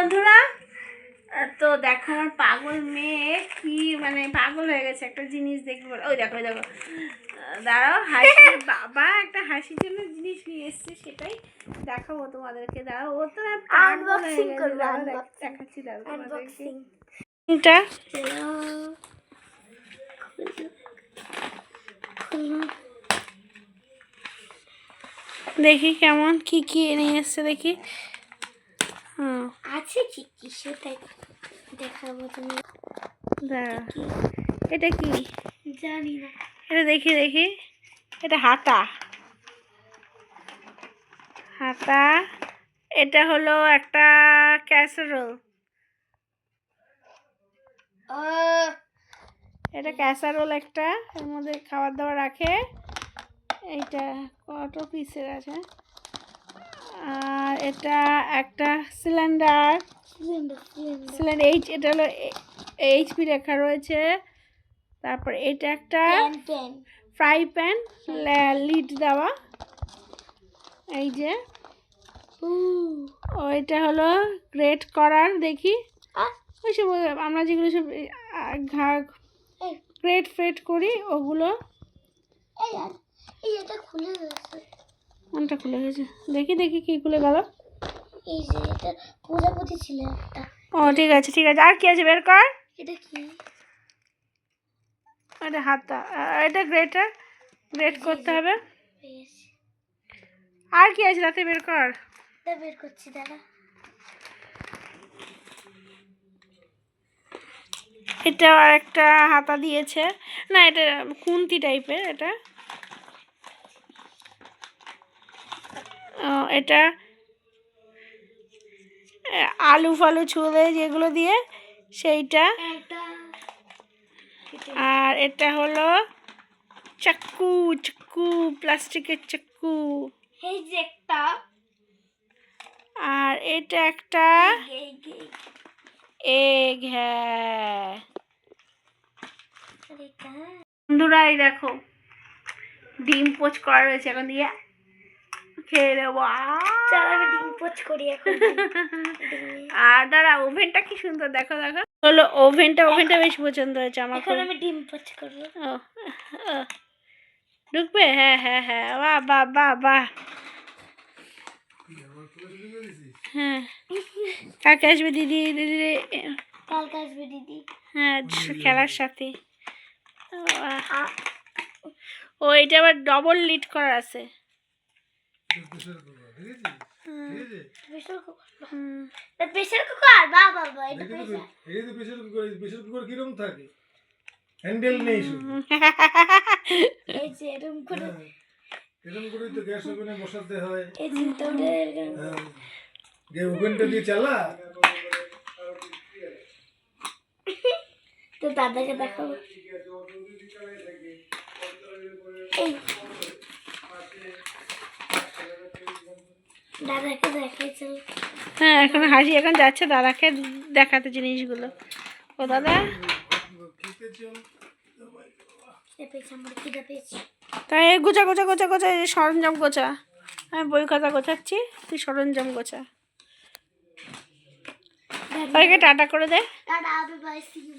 বন্ধুরা, তো দেখো আমার পাগল মেয়ে কি মানে পাগল হয়ে গেছে একটা জিনিস দেখবে বলে। ওই দেখো ওই দেখো, দাঁড়াও হাসি বাবা একটা হাসির জন্য জিনিস নিয়ে এসছে, সেটাই দেখাবো তোমাদেরকে। দাঁড়াও, ও তো পাগল হয়ে গেছে। দাঁড়াও দেখাচ্ছি, দাঁড়াও তোমাদেরকে। এটা দেখি কেমন কি কি নিয়ে এসছে দেখি। আছে কি কি সেটাই দেখাবো। তুমি দাঁড়া, এটা কি জানি না, এটা দেখি দেখি। এটা হাতা, হাতা। এটা হলো একটা ক্যাসারোল। এটা ক্যাসারোল একটা, এর মধ্যে খাবার দাবার রাখে। এইটা কত পিসের আছে। আর এটা একটা সিলিন্ডার, সিলিন্ডার এইচ, এটা হলো এইচপি লেখা রয়েছে। তারপর এটা একটা ফ্রাই প্যান, লিড দেওয়া। এই যে ওইটা হলো গ্রেট করার, দেখি ওইসব আমরা যেগুলো সব গ্রেট ফ্রেট করি ওগুলো। কোনটা খুলে গেছে দেখি দেখি, কি খুলে গেল। এই যে এটা প্রজাপতি ছিল একটা। ও ঠিক আছে ঠিক আছে, আর কি আছে বের কর। এটা কি? এটা হাতা, এটা গ্রেটার, গ্রেট করতে হবে। আর কি আছে তাতে বের কর। বের করছি দাদা। এটা আর একটা হাতা দিয়েছে, না এটা খুন্তি টাইপের। এটা এটা আলু ফালু ছুলে যেগুলো দিয়ে সেইটা। আর এটা হলো চাক্কু, চাক্কু প্লাস্টিকের চাক্কু। এই যে একটা, আর এটা একটা এগ। হ্যাঁ বন্ধুরা, এই দেখো ডিম পোচ করা রয়েছে, এখন দিয়ে খেয়ে দেবো। ডিম পোচ করি এখন। আর দাঁড়া, ওভেনটা কি সুন্দর, দেখো দেখো হলো ওভেনটা, ওভেনটা বেশ পছন্দ হয়েছে আমার। এখন আমি ডিম পোচ করবো। ঢুকবে? হ্যাঁ হ্যাঁ হ্যাঁ, বাহ বাহ বাহ বাহ। হ্যাঁ কাকে আসবে দিদি? দিদি কালকে আসবে দিদি। হ্যাঁ খেলার সাথে। ও এটা আবার ডবল লিড করা আছে। প্রেসার কুকার, বাহ বাবা, এটা প্রেসার কুকার কিরকম থাকে, হ্যান্ডেল নেই শুধু। এই যে এরকম করে, এরকম করে তো গ্যাস ওভেনে বসাতে হয়। এই যে তোরে যে ওভেনটা দিয়ে চালা। তো দাদাকে দেখাবো। দাদাকে দেখাইছিল। হ্যাঁ এখন হাসি এখন যাচ্ছে দাদাকে দেখাতে জিনিসগুলো। ও দাদা তাই গোছা গোছা গোছা গোছা, এই সরঞ্জাম গোছা। আমি বই খাতা গোছাচ্ছি, তুই সরঞ্জাম গোছা। ওইকে টাটা করে দে। Tata, bye bye, see you.